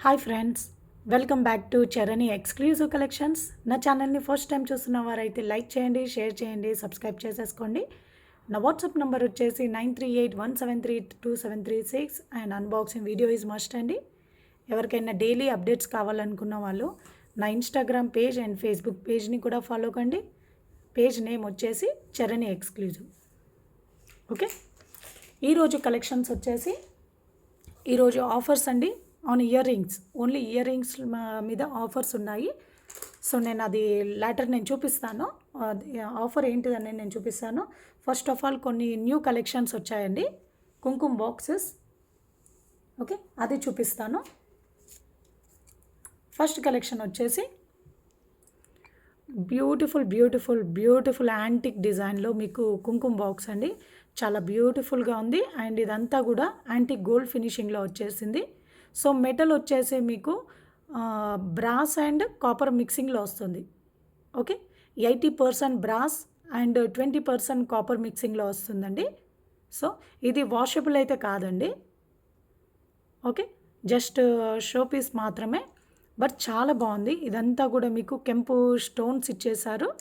Hi friends, welcome back to Charani exclusive collections. నా ఛానల్ని first time చూస్తున్న వారైతే లైక్ చేయండి, షేర్ చేయండి, సబ్స్క్రైబ్ చేసేసుకోండి. నా వాట్సాప్ నెంబర్ వచ్చేసి 9381732736 and unboxing video is must అండి. ఎవరికైనా డైలీ అప్డేట్స్ కావాలనుకున్న వాళ్ళు నా ఇన్స్టాగ్రామ్ పేజ్ అండ్ ఫేస్బుక్ పేజ్ని కూడా ఫాలో కండి. పేజ్ నేమ్ వచ్చేసి చరణి ఎక్స్క్లూజివ్. ఓకే, ఈరోజు కలెక్షన్స్ వచ్చేసి ఈరోజు ఆఫర్స్ అండి. On ear rings, only ear rings మీద ఆఫర్స్ ఉన్నాయి. సో నేను అది లాటర్ నేను చూపిస్తాను. ఆఫర్ ఏంటిదని నేను చూపిస్తాను. ఫస్ట్ ఆఫ్ ఆల్ కొన్ని న్యూ కలెక్షన్స్ వచ్చాయండి, కుంకుమ బాక్సెస్. ఓకే, అది చూపిస్తాను. ఫస్ట్ కలెక్షన్ వచ్చేసి బ్యూటిఫుల్ యాంటిక్ డిజైన్లో మీకు కుంకుమ బాక్స్ అండి. చాలా బ్యూటిఫుల్గా ఉంది అండ్ ఇదంతా కూడా యాంటిక్ గోల్డ్ ఫినిషింగ్లో వచ్చేసింది. సో మెటల్ వచ్చేసి మీకు బ్రాస్ అండ్ కాపర్ మిక్సింగ్లో వస్తుంది. ఓకే, 80% బ్రాస్ అండ్ 20% కాపర్ మిక్సింగ్లో వస్తుందండి. సో ఇది వాషబుల్ అయితే కాదండి. ఓకే, జస్ట్ షో పీస్ మాత్రమే, బట్ చాలా బాగుంది. ఇదంతా కూడా మీకు కెంపు స్టోన్స్ ఇచ్చేశారు.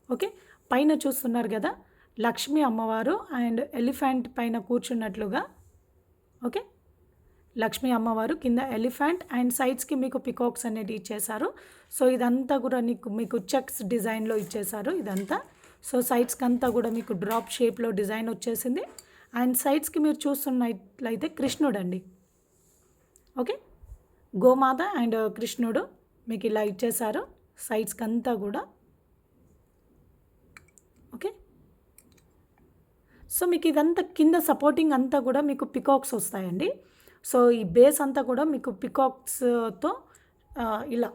ఓకే, పైన చూస్తున్నారు కదా లక్ష్మీ అమ్మవారు అండ్ ఎలిఫెంట్ పైన కూర్చున్నట్లుగా. ఓకే, లక్ష్మీ అమ్మవారు కింద ఎలిఫెంట్ అండ్ సైడ్స్కి మీకు పికాక్స్ అనేది ఇచ్చేశారు. సో ఇదంతా కూడా మీకు చెక్స్ డిజైన్లో ఇచ్చేశారు ఇదంతా. సో సైడ్స్కి అంతా కూడా మీకు డ్రాప్ షేప్లో డిజైన్ వచ్చేసింది అండ్ సైడ్స్కి మీరు చూస్తున్నట్లయితే కృష్ణుడు అండి. ఓకే, గోమాత అండ్ కృష్ణుడు మీకు ఇలా ఇచ్చేశారు సైడ్స్కి అంతా కూడా. ఓకే, సో మీకు ఇదంతా కింద సపోర్టింగ్ అంతా కూడా మీకు పికాక్స్ వస్తాయండి. సో ఈ బేస్ అంతా కూడా మీకు పికాక్స్తో ఇలా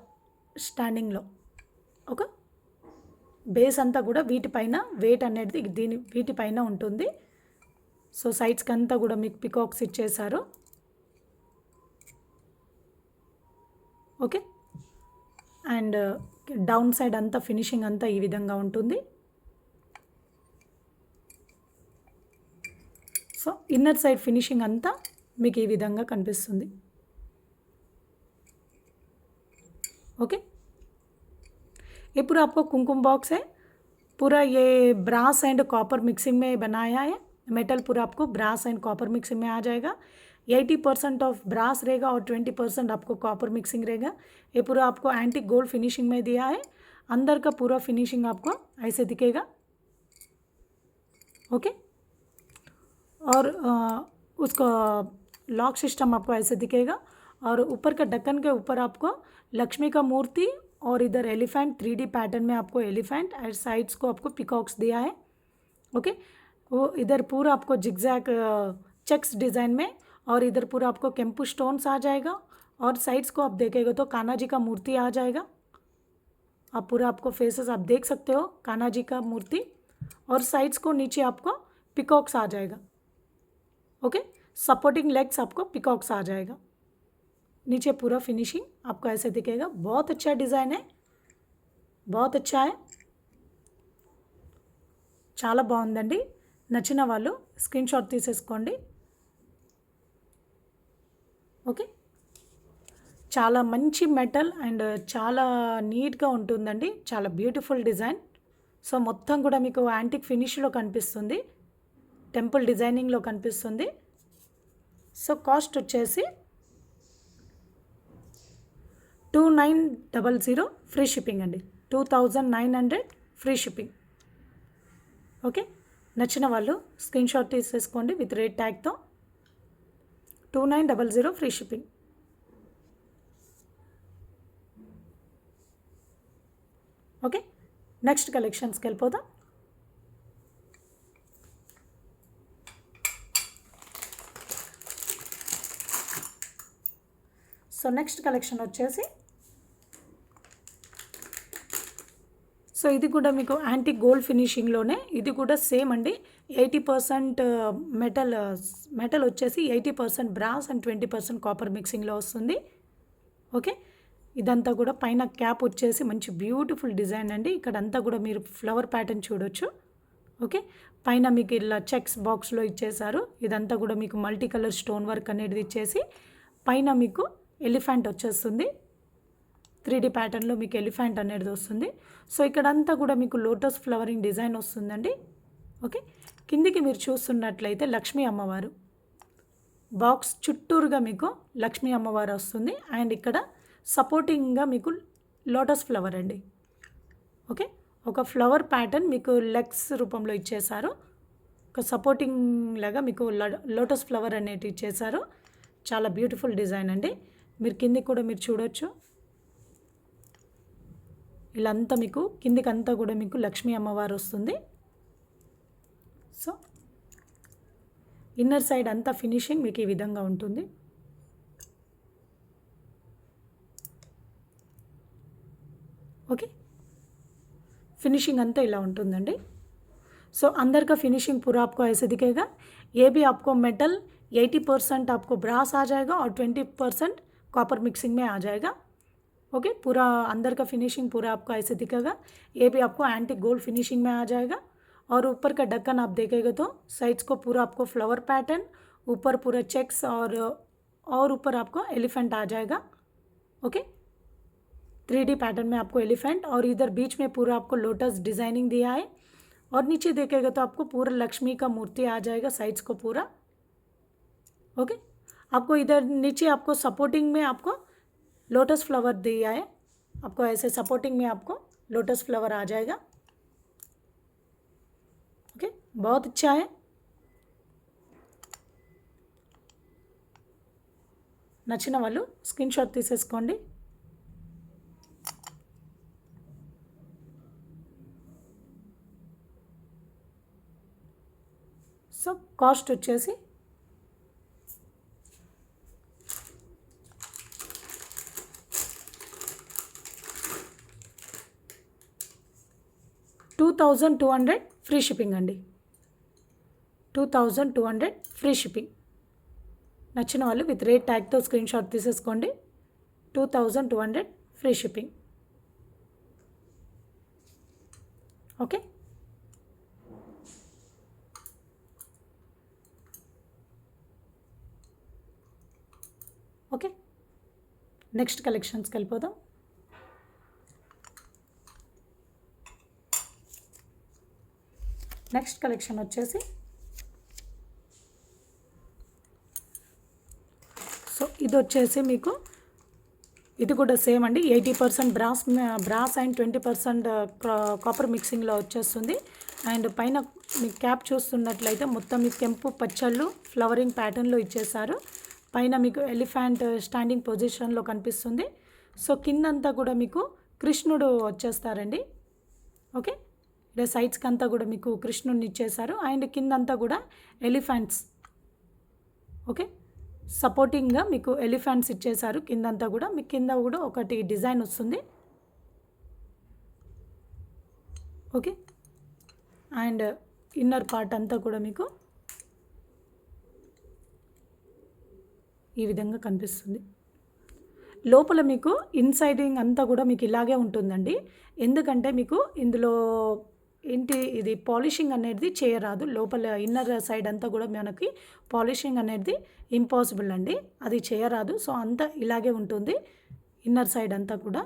స్టాండింగ్లో ఒక బేస్ అంతా కూడా వీటిపైన వెయిట్ అనేది వీటిపైన ఉంటుంది. సో సైడ్స్కి అంతా కూడా మీకు పికాక్స్ ఇచ్చేశారు. ఓకే, అండ్ డౌన్ సైడ్ అంతా ఫినిషింగ్ అంతా ఈ విధంగా ఉంటుంది. సో ఇన్నర్ సైడ్ ఫినిషింగ్ అంతా మీకు ఈ విధంగా కనిపిస్తుంది. ओके, ये पूरा आपको कुमकुम बॉक्स है. पूरा ये ब्रास एंड कॉपर मिक्सिंग में बनाया है. मेटल पूरा आपको ब्रास एंड कॉपर मिक्सिंग में आ जाएगा. 80% ऑफ ब्रास रहेगा और 20% आपको कॉपर मिक्सिंग रहेगा. ये पूरा आपको एंटीक गोल्ड फिनिशिंग में दिया है. अंदर का पूरा फिनिशिंग आपको ऐसे दिखेगा. ओके, और उसका लॉक सिस्टम आपको ऐसे दिखेगा. और ऊपर का ढक्कन के ऊपर आपको लक्ष्मी का मूर्ति और इधर एलिफेंट 3D पैटर्न में आपको एलिफेंट एंड साइड्स को आपको पिकॉक्स दिया है. ओके, वो इधर पूरा आपको जिगजैग चेक्स डिज़ाइन में और इधर पूरा आपको केम्पू स्टोन्स आ जाएगा. और साइड्स को आप देखेगा तो कान्हा जी का मूर्ति आ जाएगा. आप पूरा आपको फेसेस आप देख सकते हो कान्हा जी का मूर्ति. और साइड्स को नीचे आपको पिकॉक्स आ जाएगा. ओके, सपोर्टिंग लेग्स आपको पिकॉक्स आ जाएगा. नीचे पूरा फिनिशिंग आपको ऐसे दिखेगा. बहुत अच्छा डिज़ाइन है, बहुत अच्छा है, చాలా బాగుందండి. నచ్చిన వాళ్ళు స్క్రీన్ షాట్ తీసేసుకోండి. ఓకే, చాలా మంచి మెటల్ అండ్ చాలా నీట్గా ఉంటుందండి. చాలా బ్యూటిఫుల్ డిజైన్. సో మొత్తం కూడా మీకు యాంటిక్ ఫినిష్లో కనిపిస్తుంది, టెంపుల్ డిజైనింగ్లో కనిపిస్తుంది. సో కాస్ట్ వచ్చేసి 2900 ఫ్రీ షిప్పింగ్ అండి. 2900 ఫ్రీ షిప్పింగ్. ఓకే, నచ్చిన వాళ్ళు స్క్రీన్ షాట్ తీసేసుకోండి విత్ రేట్ ట్యాగ్తో. 2900 ఫ్రీ షిప్పింగ్. ఓకే, నెక్స్ట్ కలెక్షన్స్కి వెళ్ళిపోదాం. సో నెక్స్ట్ కలెక్షన్ వచ్చేసి, సో ఇది కూడా మీకు యాంటిక్ గోల్డ్ ఫినిషింగ్లోనే. ఇది కూడా సేమ్ అండి. 80% మెటల్ వచ్చేసి 80% బ్రాస్ అండ్ 20% కాపర్ మిక్సింగ్లో వస్తుంది. ఓకే, ఇదంతా కూడా పైన క్యాప్ వచ్చేసి మంచి బ్యూటిఫుల్ డిజైన్ అండి. ఇక్కడంతా కూడా మీరు ఫ్లవర్ ప్యాటర్న్ చూడొచ్చు. ఓకే, పైన మీకు ఇలా చెక్స్ బాక్స్లో ఇచ్చేసారు. ఇదంతా కూడా మీకు మల్టీ కలర్ స్టోన్ వర్క్ అనేది ఇచ్చేసి పైన మీకు ఎలిఫెంట్ వచ్చేస్తుంది. 3D ప్యాటర్న్లో మీకు ఎలిఫెంట్ అనేది వస్తుంది. సో ఇక్కడంతా కూడా మీకు లోటస్ ఫ్లవరింగ్ డిజైన్ వస్తుందండి. ఓకే, కిందికి మీరు చూస్తున్నట్లయితే లక్ష్మీ అమ్మవారు బాక్స్ చుట్టూరుగా మీకు లక్ష్మీ అమ్మవారు వస్తుంది. అండ్ ఇక్కడ సపోర్టింగ్గా మీకు లోటస్ ఫ్లవర్ అండి. ఓకే, ఒక ఫ్లవర్ ప్యాటర్న్ మీకు లెగ్స్ రూపంలో ఇచ్చేసారు. ఒక సపోర్టింగ్ లాగా మీకు లోటస్ ఫ్లవర్ అనేది ఇచ్చేసారు. చాలా బ్యూటిఫుల్ డిజైన్ అండి. మీరు కిందికి కూడా మీరు చూడొచ్చు. ఇలా అంతా మీకు కిందికి అంతా కూడా మీకు లక్ష్మీ అమ్మవారు వస్తుంది. సో ఇన్నర్ సైడ్ అంతా ఫినిషింగ్ మీకు ఈ విధంగా ఉంటుంది. ఓకే, फिनिशिंग अंతా ఇలా ఉంటుందండి. सो अंदर का फिनिशिंग पूरा आपको ऐसे दिखेगा. ये भी आपको मेटल 80% आपको ब्रास आ जाएगा और 20% कॉपर मिक्सिंग में आ जाएगा. ओके, पूरा अंदर का फिनिशिंग पूरा आपको ऐसे दिखेगा. ये भी आपको एंटी गोल्ड फिनिशिंग में आ जाएगा. और ऊपर का ढक्कन आप देखेंगे तो साइड्स को पूरा आपको फ्लावर पैटर्न, ऊपर पूरा चेक्स और ऊपर आपको एलिफेंट आ जाएगा. ओके, 3D पैटर्न में आपको एलिफेंट और इधर बीच में पूरा आपको लोटस डिज़ाइनिंग दिया है. और नीचे देखेगा तो आपको पूरा लक्ष्मी का मूर्ति आ जाएगा साइड्स को पूरा. ओके, आपको इधर नीचे आपको सपोर्टिंग में आपको लोटस फ्लावर दिया है. आपको ऐसे सपोर्टिंग में आपको लोटस फ्लावर आ जाएगा. ओके, बहुत अच्छा है. నచ్చిన వాళ్ళు స్క్రీన్ షాట్ తీసేసుకోండి. సో కాస్ట్ వచ్చేసి $2,200 ఫ్రీ షిప్పింగ్ అండి. 2,200 ఫ్రీ షిప్పింగ్. నచ్చిన వాళ్ళు విత్ రేట్ ట్యాగ్తో స్క్రీన్ షాట్ తీసేసుకోండి. 2,200 free shipping. Okay, okay, next కలెక్షన్స్కి వెళ్ళిపోదాం. నెక్స్ట్ కలెక్షన్ వచ్చేసి సో ఇది వచ్చేసి మీకు ఇది కూడా సేమ్ అండి. 80% బ్రాస్ అండ్ 20% కాపర్ మిక్సింగ్లో వచ్చేస్తుంది. అండ్ పైన మీకు క్యాప్ చూస్తున్నట్లయితే మొత్తం మీకు కెంపు పచ్చళ్ళు ఫ్లవరింగ్ ప్యాటర్న్లో ఇచ్చేసారు. పైన మీకు ఎలిఫెంట్ స్టాండింగ్ పొజిషన్లో కనిపిస్తుంది. సో కిందంతా కూడా మీకు కృష్ణుడు వచ్చేస్తారండి. ఓకే, ఇక్కడ సైడ్స్కి అంతా కూడా మీకు కృష్ణుడిని ఇచ్చేసారు. అండ్ కిందంతా కూడా ఎలిఫెంట్స్. ఓకే, సపోర్టింగ్గా మీకు ఎలిఫెంట్స్ ఇచ్చేసారు. కిందంతా కూడా మీకు కింద కూడా ఒకటి డిజైన్ వస్తుంది. ఓకే, అండ్ ఇన్నర్ పార్ట్ అంతా కూడా మీకు ఈ విధంగా కనిపిస్తుంది. లోపల మీకు ఇన్సైడింగ్ అంతా కూడా మీకు ఇలాగే ఉంటుందండి. ఎందుకంటే మీకు ఇందులో ఏంటి ఇది పాలిషింగ్ అనేది చేయరాదు. లోపల ఇన్నర్ సైడ్ అంతా కూడా మనకి పాలిషింగ్ అనేది ఇంపాసిబుల్ అండి, అది చేయరాదు. సో అంతా ఇలాగే ఉంటుంది ఇన్నర్ సైడ్ అంతా కూడా.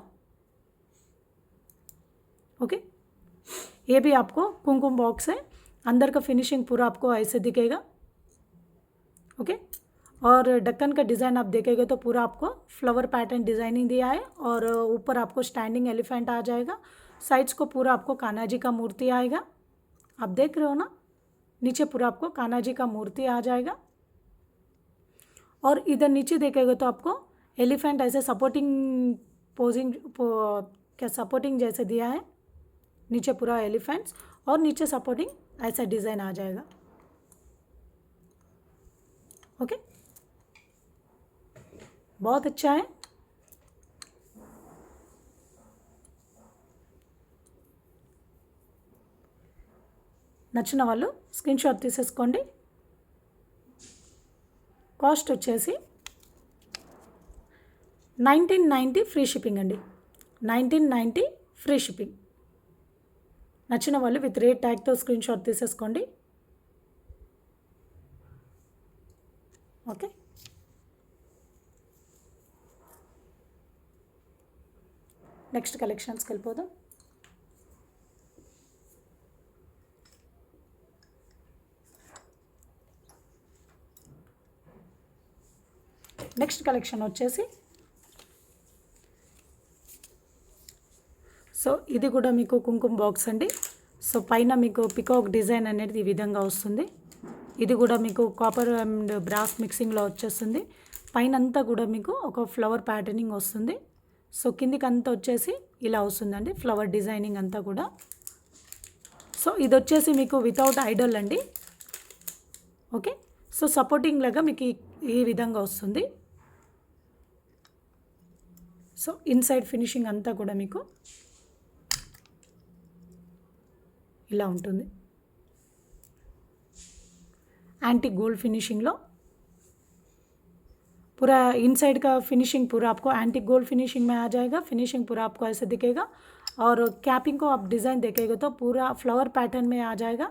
ओके, ये भी आपको कुमकुम बॉक्स है. अंदर का फिनिशिंग पूरा आपको ऐसे दिखेगा. ओके, और ढक्कन का डिज़ाइन आप देखेंगे तो पूरा आपको फ्लावर पैटर्न डिज़ाइनिंग दिया है. और ऊपर आपको स्टैंडिंग एलिफेंट आ जाएगा. साइड्स को पूरा आपको कान्हा जी का मूर्ति आएगा. आप देख रहे हो ना, नीचे पूरा आपको कान्हा जी का मूर्ति आ जाएगा. और इधर नीचे देखेंगे तो आपको एलिफेंट ऐसे सपोर्टिंग पोजिंग क्या सपोर्टिंग जैसे दिया है. नीचे पूरा एलिफेंट्स और नीचे सपोर्टिंग ऐसा डिज़ाइन आ जाएगा. ओके, बहुत अच्छा है. నచ్చిన వాళ్ళు స్క్రీన్ షాట్ తీసేసుకోండి. కాస్ట్ వచ్చేసి 1990 ఫ్రీ షిప్పింగ్ అండి. 1990 ఫ్రీ షిప్పింగ్. నచ్చిన వాళ్ళు విత్ రేట్ ట్యాగ్తో స్క్రీన్ షాట్ తీసేసుకోండి. ఓకే, నెక్స్ట్ కలెక్షన్స్కి వెళ్ళిపోదాం. నెక్స్ట్ కలెక్షన్ వచ్చేసి సో ఇది కూడా మీకు కుంకుమ బాక్స్ అండి. సో పైన మీకు పికాక్ డిజైన్ అనేది ఈ విధంగా వస్తుంది. ఇది కూడా మీకు కాపర్ అండ్ బ్రాస్ మిక్సింగ్లో వచ్చేస్తుంది. పైన అంతా కూడా మీకు ఒక ఫ్లవర్ ప్యాటర్నింగ్ వస్తుంది. సో కిందికి అంతా వచ్చేసి ఇలా వస్తుందండి ఫ్లవర్ డిజైనింగ్ అంతా కూడా. సో ఇది వచ్చేసి మీకు వితౌట్ ఐడల్ అండి. ఓకే, సో సపోర్టింగ్ లాగా మీకు ఈ విధంగా వస్తుంది. సో ఇన్సైడ్ ఫినిషింగ్ అంతా కూడా మీకు ఇలా ఉంటుంది. एंटी गोल्ड फिनिशिंग लो पूरा इनसाइड का फिनिशिंग पूरा आपको एंटी गोल्ड फिनिशिंग में आ जाएगा. फिनिशिंग पूरा आपको ऐसे दिखेगा और कैपिंग को आप डिज़ाइन देखेगा तो पूरा फ्लावर पैटर्न में आ जाएगा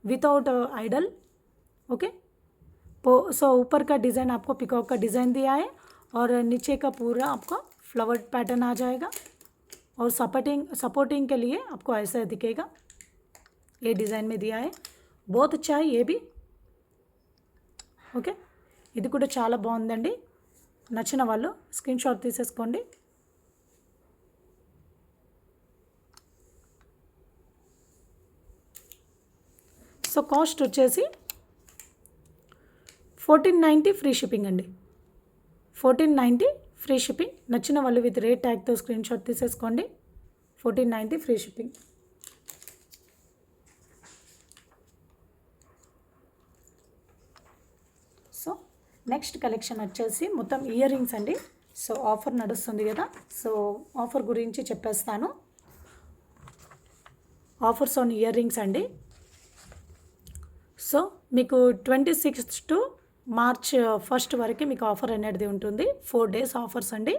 विदाउट आइडल. ओके, सो ऊपर का डिज़ाइन आपको पिकॉक का डिज़ाइन दिया है और नीचे का पूरा आपको फ्लावर पैटर्न आ जाएगा और सपोर्टिंग के लिए आपको ऐसा दिखेगा. ये डिज़ाइन में दिया है, बहुत अच्छा है ये भी. ఓకే, ఇది కూడా చాలా బాగుందండి. నచ్చిన వాళ్ళు స్క్రీన్ షాట్ తీసేసుకోండి. సో కాస్ట్ వచ్చేసి 1490 ఫ్రీ షిప్పింగ్ అండి. 1490 ఫ్రీ షిప్పింగ్. నచ్చిన వాళ్ళు విత్ రేట్ ట్యాగ్తో స్క్రీన్ షాట్ తీసేసుకోండి. 1490 free shipping. So next collection వచ్చేసి మొత్తం ఇయర్ రింగ్స్ అండి. సో ఆఫర్ నడుస్తుంది కదా, సో ఆఫర్ గురించి చెప్పేస్తాను. ఆఫర్స్ ఆన్ ఇయర్ రింగ్స్ అండి. సో మీకు 26 టు మార్చ్ 1 వరకు మీకు ఆఫర్ అనేది ఉంటుంది. 4 days ఆఫర్స్ అండి.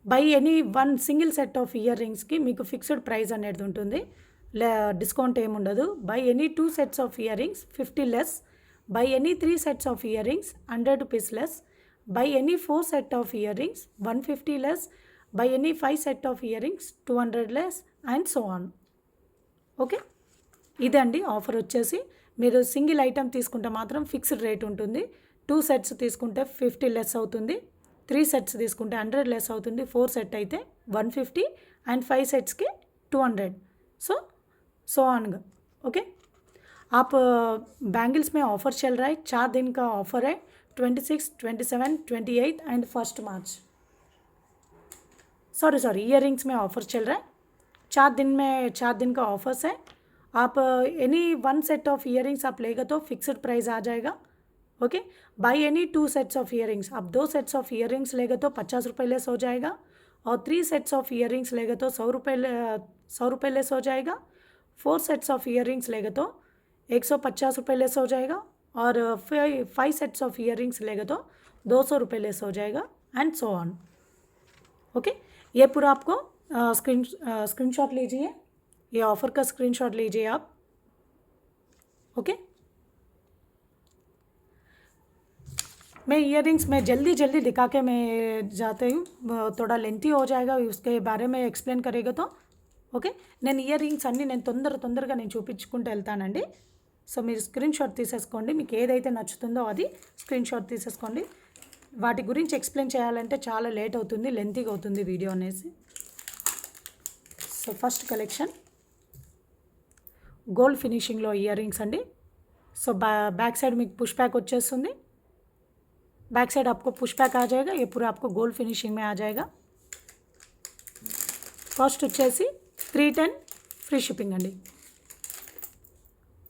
Buy any one single set of ear రింగ్స్కి మీకు ఫిక్స్డ్ ప్రైస్ అనేది ఉంటుంది, డిస్కౌంట్ ఏముండదు. Buy any 2 sets of ear rings 50 less. Buy any 3 sets of earrings 100 rupees less. Buy any 4 set of earrings 150 less. Buy any 5 set of earrings 200 less and so on. Okay, ఇదండి offer వచ్చేసి. మీరు single item తీసుకుంటే మాత్రం fixed rate ఉంటుంది. 2 sets తీసుకుంటే 50 less అవుతుంది. 3 sets తీసుకుంటే 100 less అవుతుంది. 4 set అయితే 150 అండ్ 5 setsకి 200. సో ఆన్గా. ఓకే, आप बैंगल्स में ऑफ़र चल रहा है. 4 दिन का ऑफ़र है, 26, 27, 28 and 1 March. Sorry ear rings में ऑफ़र चल रहा है. 4 दिन का ऑफर्स है. आप any 1 set of ear rings आप लेगा तो फिक्स्ड प्राइस आ जाएगा. Okay, by any 2 sets of ear rings. आप 2 सेट्स ऑफ इयर रिंग्स लेगा तो 50 रुपये लेस हो जाएगा और 3 सेट्स ऑफ इयर रिंग्स लेगा तो 100 रुपये लेस हो जाएगा. 4 सेट्स ऑफ इयर रिंग्स लेगा तो 150 रुपये लेस हो जाएगा और 5 सेट्स ऑफ इयर रिंग्स लेगा तो 200 रुपये लेस हो जाएगा एंड सो ऑन. ओके, ये पूरा आपको स्क्रीनशॉट लीजिए. ये ऑफ़र का स्क्रीनशॉट लीजिए आप. ओके, मैं इयर रिंग्स में जल्दी दिखा के मैं जाते हूँ, थोड़ा लेंथी हो जाएगा, उसके बारे में एक्सप्लेन करेगा तो. ఓకే, నేను ఇయర్ రింగ్స్ అన్నీ నేను తొందరగా నేను చూపించుకుంటూ వెళ్తానండి. సో మీరు స్క్రీన్ షాట్ తీసేసుకోండి. మీకు ఏదైతే నచ్చుతుందో అది స్క్రీన్ షాట్ తీసేసుకోండి. వాటి గురించి ఎక్స్ప్లెయిన్ చేయాలంటే చాలా లేట్ అవుతుంది, లెంతీగా అవుతుంది వీడియో అనేసి. సో ఫస్ట్ కలెక్షన్ గోల్డ్ ఫినిషింగ్లో ఇయర్ రింగ్స్ అండి. సో बैक साइड మీకు पुश बैक వచ్చేస్తుంది. बैक साइड आपको पुश बैक आ जाएगा. ये पूरा आपको गोल्ड फिनिशिंग में आ जाएगा. కాస్ట్ వచ్చేసి 310 ఫ్రీ షిప్పింగ్ అండి.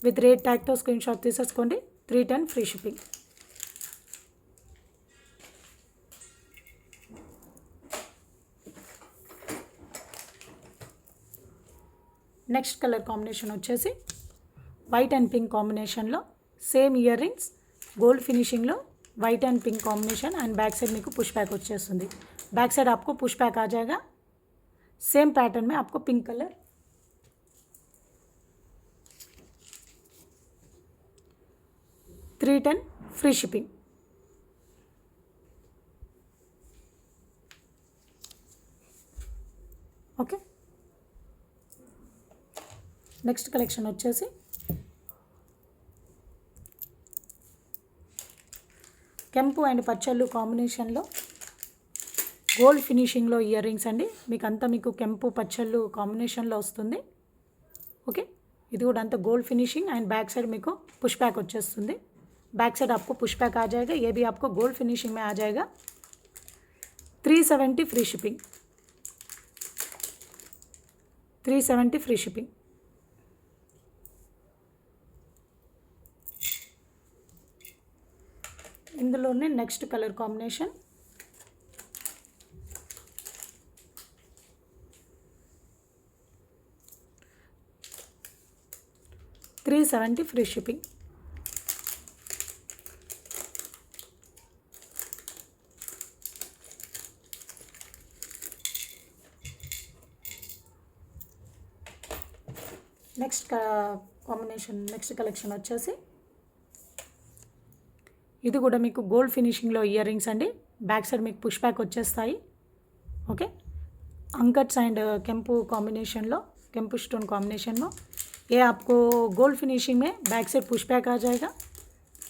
విత్ రేట్ ట్యాగ్తో స్క్రీన్ షాట్ తీసేసుకోండి. 310 free shipping. Next colour combination వచ్చేసి వైట్ అండ్ పింక్ కాంబినేషన్లో సేమ్ ఇయర్ రింగ్స్ గోల్డ్ ఫినిషింగ్లో white and pink combination and back side మీకు पुश बैक వచ్చేస్తుంది. बैक साइड आपको पुश बैक आ जाएगा. सेम पैटर्न में आपको pink colour. $310 free shipping. Okay. Next collection వచ్చేసి కెంపు అండ్ పచ్చళ్ళు కాంబినేషన్లో గోల్డ్ ఫినిషింగ్లో ఇయర్ రింగ్స్ అండి. మీకు కెంపు పచ్చళ్ళు కాంబినేషన్లో వస్తుంది. ఓకే, ఇది కూడా అంతా గోल्ड फिनिशिंग एंड बैक साइड मेको पुश बैक వచ్చేస్తుంది. बैक साइड आपको पुश बैक आ जाएगा. ये भी आपको गोल्ड फिनिशिंग में आ जाएगा. 370 फ्री शिपिंग. 370 free shipping. ఇందులోనే next colour combination $370 free shipping. Next combination next collection వచ్చేసి ఇది కూడా మీకు గోల్డ్ ఫినిషింగ్లో ఇయర్ రింగ్స్ అండి. बैक साइड మీకు పుష్ బ్యాక్ వచ్చేస్తాయి. ఓకే, अंकट्स एंड केंपू कॉम्बिनेशन लो, केंपू स्टोन कॉम्बिनेशन में ये आपको गोल्ड फिनिशिंग में बैक साइड पुश बैक आ जाएगा.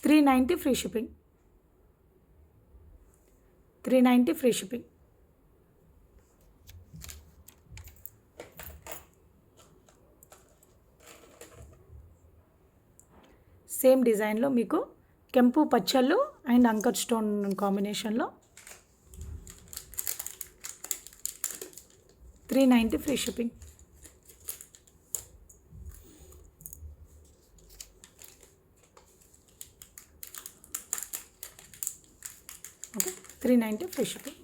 390 free shipping. 390 free shipping. Same డిజైన్లో మీకు కెంపు పచ్చళ్ళు అండ్ అంకట్ స్టోన్ కాంబినేషన్లో 390 free shipping. Okay, 390 free shipping.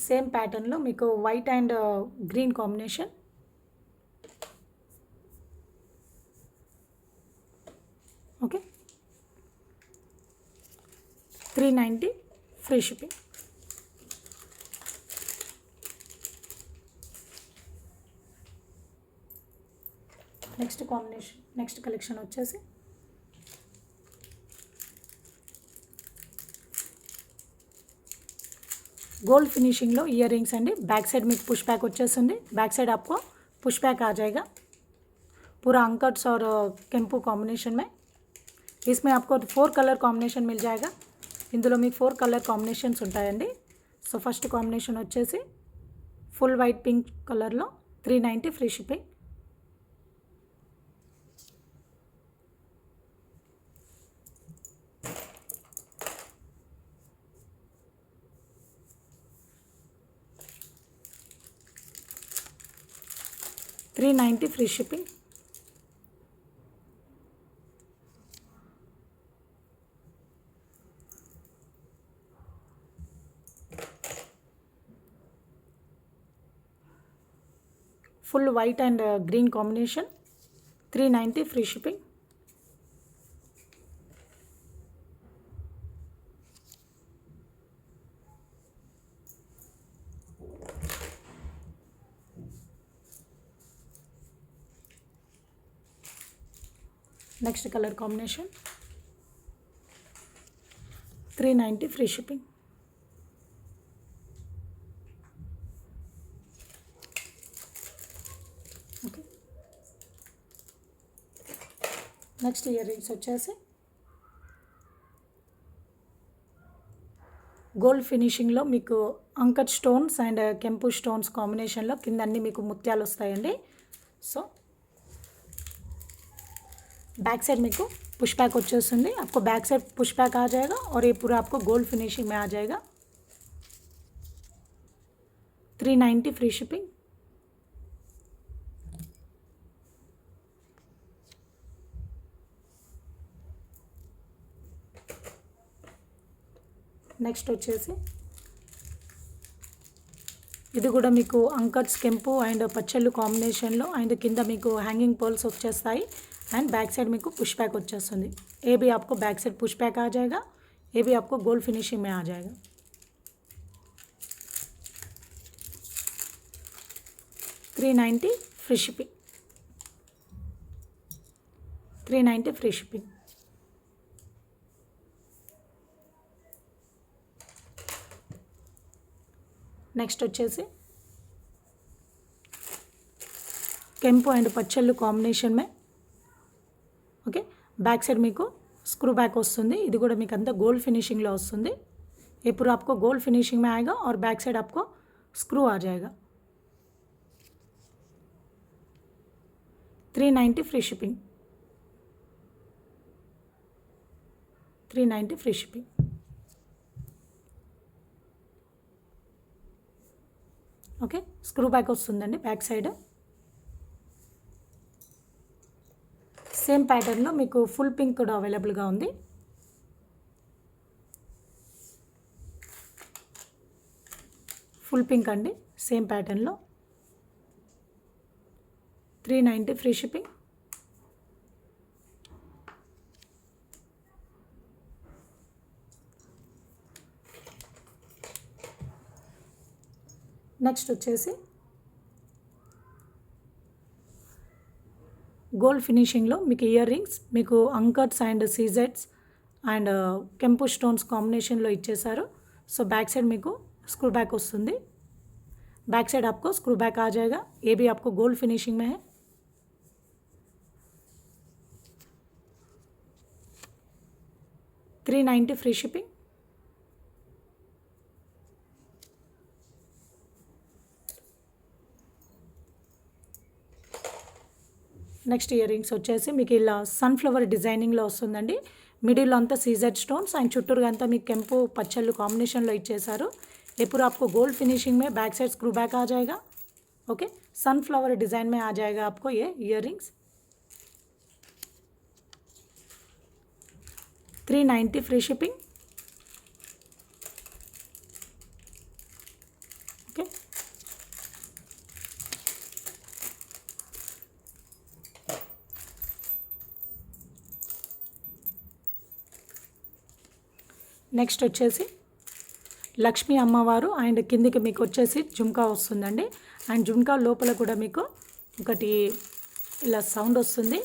Same ప్యాటర్న్లో మీకు white and green combination. Okay, 390 free shipping. Next combination next collection వచ్చేసి गोल्ड फिनिशिंग लो इयर रिंग्स अंडी. बैक साइड में पुश बैक వచ్చేస్తుంది. बैक साइड आपको पुश बैक आ जाएगा पूरा अंकट्स और केंपू कॉम्बिनेशन में. इसमें आपको 4 कलर कॉम्बिनेशन मिल जाएगा. इंदुलो మీకు 4 कलर कॉम्बिनेशन्स ఉంటాయండి. సో ఫస్ట్ కాంబినేషన్ వచ్చేసి ఫుల్ వైట్ పింక్ కలర్లో 390 free shipping. $390 free shipping. Full white and green combination 390 free shipping. Next colour combination 390 free shipping. Okay, next ear rings వచ్చేసి gold ఫినిషింగ్లో మీకు uncut stones and కెంపు stones కాంబినేషన్లో కింద అన్ని మీకు ముత్యాలు వస్తాయండి. సో बैक साइड मेरे को पुश बैक వచ్చేస్తుంది. आपको बैक साइड पुश बैक आ जाएगा और ये पूरा आपको गोल्ड फिनिशिंग में आ जाएगा. 390 फ्री शिपिंग. నెక్స్ట్ వచ్చేసి ఇది కూడా మీకు అంకట్స్ కెంపు అండ్ పచ్చళ్ళు కాంబినేషన్లో అండ్ కింద మీకు హ్యాంగింగ్ పర్ల్స్ వచ్చేస్తాయి. एंड बैक साइड में को पुश बैक వచ్చేస్తుంది. ये भी आपको बैक साइड पुश बैक आ जाएगा. ये भी आपको गोल्ड फिनिशिंग में आ जाएगा. 390 free shipping. 390 free shipping. Next వచ్చేసి కెంపు అండ్ పచ్చళ్ళు కాంబినేషన్ మే ఓకే बैक साइड మీకు स्क्रू बैक వస్తుంది ఇది కూడా మీకు అంతా గోల్డ్ ఫినిషింగ్ లో వస్తుంది ये पूरा आपको गोल्ड फिनिशिंग में आएगा और बैक साइड आपको स्क्रू आ जाएगा 390 free shipping 390 free shipping okay screw back వస్తుందండి బ్యాక్ సైడ్ సేమ్ ప్యాటర్న్లో మీకు ఫుల్ పింక్ కూడా అవైలబుల్గా ఉంది ఫుల్ పింక్ అండి సేమ్ ప్యాటర్న్లో 390 ఫ్రీ షిప్పింగ్ నెక్స్ట్ వచ్చేసి గోల్డ్ ఫినిషింగ్లో మీకు ఇయర్ రింగ్స్ మీకు అంకట్స్ అండ్ సీజెట్స్ అండ్ కెంపు స్టోన్స్ కాంబినేషన్లో ఇచ్చేసారు సో बैक साइड మీకు स्क्रू बैक వస్తుంది बैक साइड आपको स्क्रू बैक आ जाएगा ये भी आपको गोल्ड फिनिशिंग में है $390 free shipping next ear rings వచ్చేసి మీకు ఇలా సన్ఫ్లవర్ డిజైనింగ్లో వస్తుందండి మిడిల్లో అంతా సీజెడ్ స్టోన్స్ అండ్ చుట్టూరుగా అంతా మీకు కెంపు పచ్చళ్ళు కాంబినేషన్లో ఇచ్చేసారు ఎప్పుడు आपको गोल्ड फिनिशिंग में बैक साइड स्क्रू बैक आ जाएगा ओके सनफ्लावर डिज़ाइन में आ जाएगा आपको ये ear rings 390 free shipping okay next వచ్చేసి లక్ష్మీ అమ్మవారు అండ్ కిందికి మీకు వచ్చేసి జుంకా వస్తుందండి అండ్ జుంకా లోపల కూడా మీకు ఒకటి ఇలా సౌండ్ వస్తుంది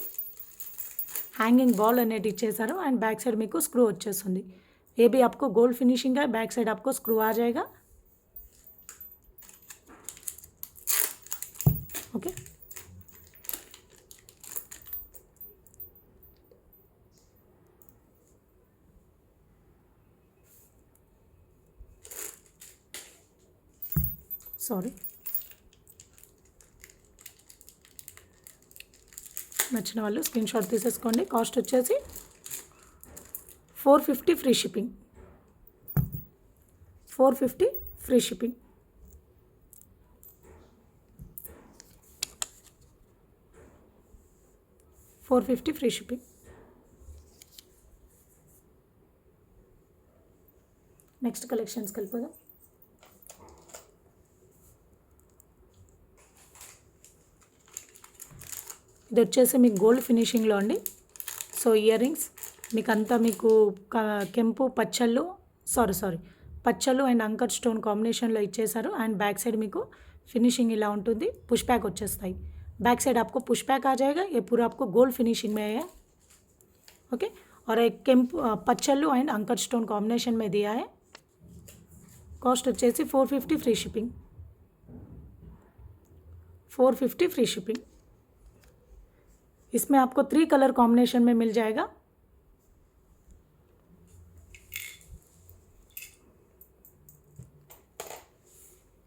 హ్యాంగింగ్ బాల్ అనేది ఇచ్చేసారు అండ్ బ్యాక్ సైడ్ మీకు స్క్రూ వచ్చేస్తుంది ये भी आपको गोल्ड फिनिशिंग है बैक साइड आपको स्क्रू आ जाएगा ओके సారీ నచ్చిన వాళ్ళు స్క్రీన్ షాట్ తీసేసుకోండి కాస్ట్ వచ్చేసి 450 free shipping 450 free shipping $450 free shipping next కలెక్షన్స్కి వెళ్ళిపోదాం ఇది వచ్చేసి మీకు గోల్డ్ ఫినిషింగ్లో అండి సో ఇయర్ రింగ్స్ మీకు అంతా మీకు కెంపు పచ్చళ్ళు పచ్చళ్ళు అండ్ అంకర్ స్టోన్ కాంబినేషన్లో ఇచ్చేసారు అండ్ బ్యాక్ సైడ్ మీకు फिनिशिंग ఇలా ఉంటుంది పుష్ బ్యాక్ వచ్చేస్తాయి बैक साइड आपको पुश बैक आ जाएगा ये पूरा आपको गोल्ड फिनिशिंग में है ओके और एक केम्प पच्चल्लू एंड अंकट स्टोन कॉम्बिनेशन में दिया है कॉस्ट వచ్చేసి 450 फ्री शिपिंग 450 फ्री शिपिंग इसमें आपको 3 कलर कॉम्बिनेशन में मिल जाएगा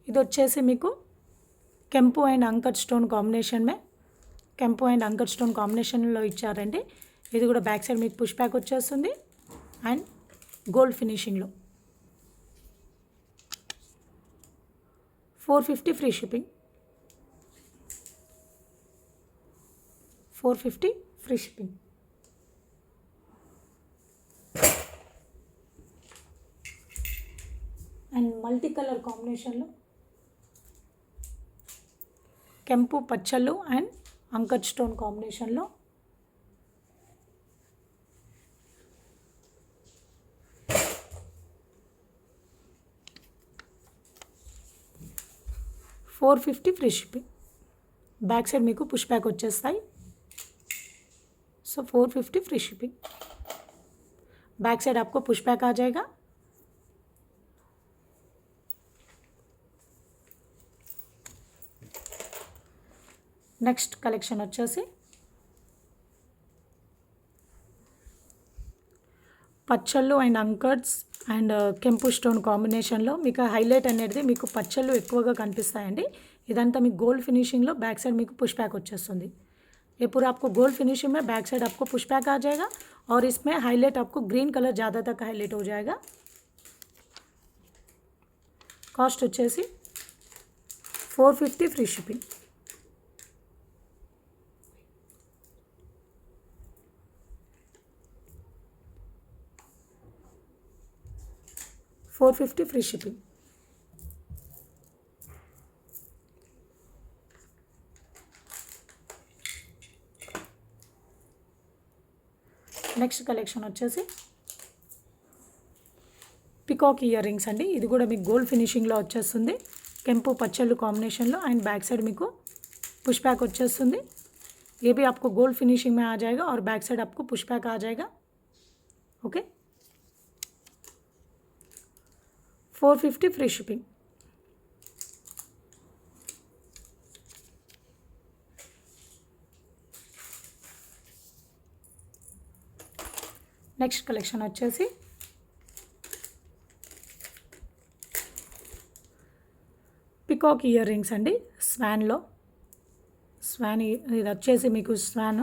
ఇది వచ్చేసి మీకు కెంపు అండ్ అంకట్ స్టోన్ కాంబినేషన్ కాంబినేషన్లో ఇచ్చారండి ఇది కూడా బ్యాక్ సైడ్ మీకు పుష్ బ్యాక్ వచ్చేస్తుంది అండ్ గోల్డ్ ఫినిషింగ్లో 450 free shipping 450 free shipping and multi colour కాంబినేషన్లో కెంపు పచ్చళ్ళు అండ్ అంకట్ స్టోన్ కాంబినేషన్లో $450 फ्री शिपिंग बैक साइड మీకు పుష్ బ్యాక్ వచ్చేస్తాయి so 450 free shipping back side आपको पुश बैक आ जाएगा నెక్స్ట్ కలెక్షన్ వచ్చేసి పచ్చళ్ళు అండ్ అంకర్స్ అండ్ కెంపు స్టోన్ కాంబినేషన్లో మీకు హైలైట్ అనేది మీకు పచ్చళ్ళు ఎక్కువగా కనిపిస్తాయండి. ఇదంతా మీకు గోల్డ్ फिनिशिंग లో बैक साइड మీకు पुश बैक వచ్చేస్తుంది. ये पूरा आपको गोल्ड फिनिशिंग में बैक साइड आपको पुश बैक आ जाएगा और इसमें हाईलाइट आपको ग्रीन कलर ज़्यादा तक हाईलाइट हो जाएगा. కాస్ట్ వచ్చేసి 450 free shipping. $450 free shipping. Next collection వచ్చేసి పికాక్ ఇయర్ రింగ్స్ అండి. ఇది కూడా మీకు గోల్డ్ ఫినిషింగ్లో వచ్చేస్తుంది. కెంపు పచ్చళ్ళు కాంబినేషన్లో అండ్ बैक साइड మీకు पुश बैक వచ్చేస్తుంది. ये भी आपको गोल्ड फिनिशिंग में आ जाएगा और बैक साइड आपको पुश बैक आ जाएगा. Okay 450 free shipping. Next collection వచ్చేసి పికాక్ ఇయర్ రింగ్స్ అండి. స్వాన్ ఇది వచ్చేసి మీకు స్వాన్.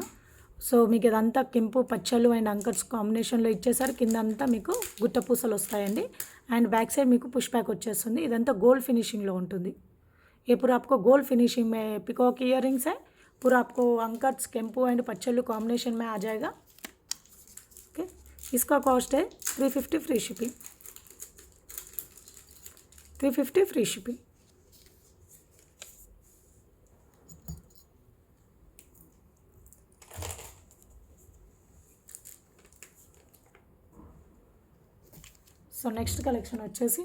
సో మీకు ఇదంతా కెంపు పచ్చళ్ళు అండ్ అంకర్స్ కాంబినేషన్లో ఇచ్చేసారు. కింద అంతా మీకు గుట్ట పూసలు వస్తాయండి అండ్ బ్యాక్ సైడ్ మీకు పుష్ బ్యాక్ వచ్చేస్తుంది. ఇదంతా గోల్డ్ ఫినిషింగ్లో ఉంటుంది. ये पूरा आपको गोल्ड फिनिशिंग में पिकॉक इयर रिंग्स है. पूरा आपको अंकर्स केम्पू एंड पच्चल्लू कॉम्बिनेशन में आ जाएगा. ओके इसका कॉस्ट है 350 free shipping. 350 free shipping. So next collection వచ్చేసి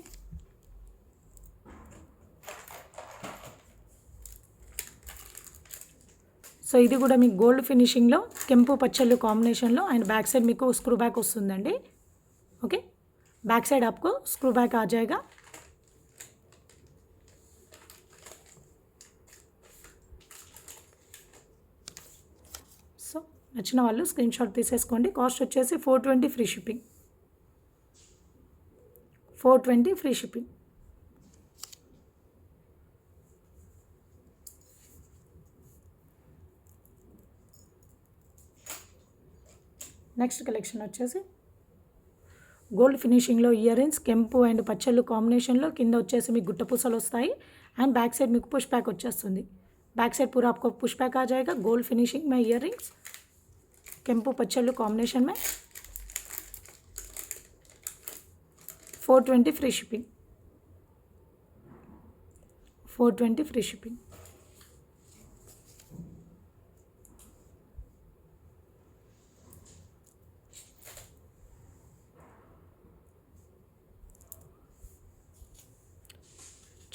సో ఇది కూడా మీకు గోల్డ్ ఫినిషింగ్లో కెంపు పచ్చళ్ళు కాంబినేషన్లో అండ్ बैक साइड మీకు స్క్రూ బ్యాక్ వస్తుందండి. ఓకే बैक साइड आपको स्क्रू बैक आ जाएगा. సో నచ్చిన వాళ్ళు స్క్రీన్ షాట్ తీసేసుకోండి. కాస్ట్ వచ్చేసి 420 free shipping. 420 free shipping. Next collection వచ్చేసి గోల్డ్ ఫినిషింగ్లో ఇయర్ రింగ్స్ కెంపు అండ్ పచ్చళ్ళు కాంబినేషన్లో కింద వచ్చేసి మీకు గుట్ట పూసలు వస్తాయి అండ్ बैक साइड మీకు पुश बैक వచ్చేస్తుంది. बैक साइड पूरा आपको पुश बैक आ जाएगा. गोल्ड फिनिशिंग में इयर रिंग्स केम्पू पच्चल्लू कॉम्बिनेशन में 420 फ्री शिपिंग. 420 free shipping.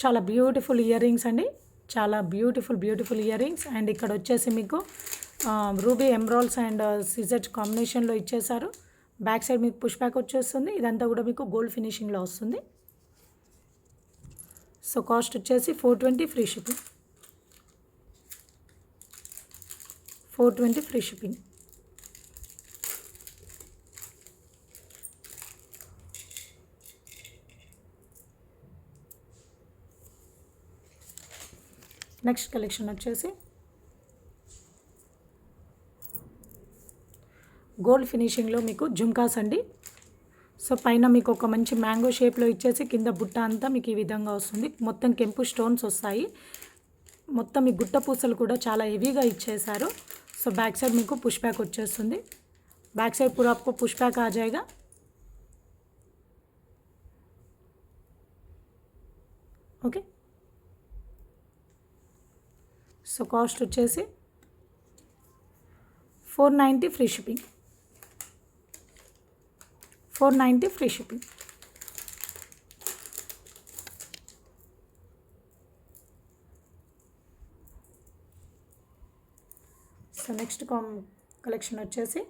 చాలా బ్యూటిఫుల్ ఇయర్ రింగ్స్ అండి. చాలా బ్యూటిఫుల్ ఇయర్ రింగ్స్ అండ్ ఇక్కడ వచ్చేసి మీకు రూబీ ఎమరాల్డ్స్ అండ్ సిజెట్ కాంబినేషన్లో ఇచ్చేసారు. बैक साइड మీకు పుష్ బ్యాక్ వచ్చేస్తుంది. ఇదంతా కూడా మీకు గోల్డ్ ఫినిషింగ్లో వస్తుంది. సో కాస్ట్ వచ్చేసి 420 free shipping. 420 free shipping. Next collection వచ్చేసి గోల్డ్ ఫినిషింగ్లో మీకు జుమ్కాస్ అండి. సో పైన మీకు ఒక మంచి మ్యాంగో షేప్లో ఇచ్చేసి కింద బుట్ట అంతా మీకు ఈ విధంగా వస్తుంది. మొత్తం కెంపు స్టోన్స్ వస్తాయి. మొత్తం ఈ గుట్ట పూసలు కూడా చాలా హెవీగా ఇచ్చేసారు. సో बैक साइड మీకు పుష్ బ్యాక్ వచ్చేస్తుంది. बैक साइड पूरा आपको पुश बैक आ जाएगा. ఓకే సో కాస్ట్ వచ్చేసి 490 free shipping. 490 free shipping. So next collection వచ్చేసి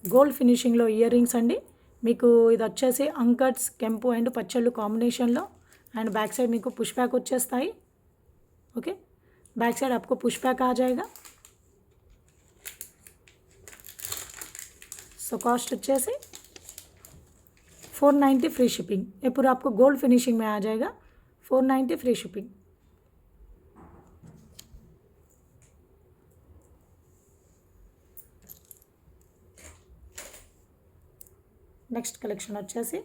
గోల్డ్ ఫినిషింగ్లో ఇయర్ రింగ్స్ అండి. మీకు ఇది వచ్చేసి అంకట్స్ కెంపు అండ్ పచ్చళ్ళు కాంబినేషన్లో అండ్ बैक साइड మీకు పుష్ బ్యాక్ వచ్చేస్తాయి. ఓకే बैक साइड आपको पुश बैक आ जाएगा। सो कॉस्ट వచ్చేసి 490 फ्री शिपिंग। ये पूरा आपको गोल्ड फिनिशिंग में आ जाएगा, 490 फ्री शिपिंग। నెక్స్ట్ కలెక్షన్ వచ్చేసి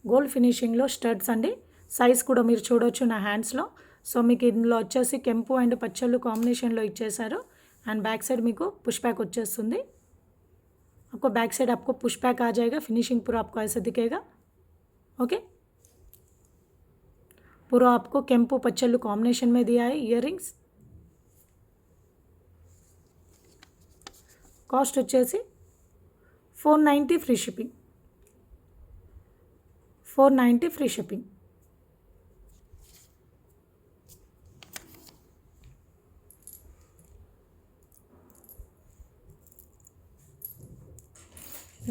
గోల్డ్ ఫినిషింగ్లో స్టడ్స్ అండి। సైజ్ కూడా మీరు చూడొచ్చు నా హ్యాండ్స్లో। సో మీకు ఇందులో వచ్చేసి కెంపు అండ్ పచ్చళ్ళు కాంబినేషన్లో ఇచ్చేసారు। అండ్ बैक साइड మీకు पुश बैक వచ్చేస్తుంది। आपको बैक साइड आपको पुश बैक आ जाएगा। फिनिशिंग पूरा आपको ऐसे दिखेगा। ओके, पूरा आपको केंपू पच्चल्लू कॉम्बिनेशन में दिया है इयरिंग्स। कॉस्ट వచ్చేసి 490 free shipping, 490 free shipping.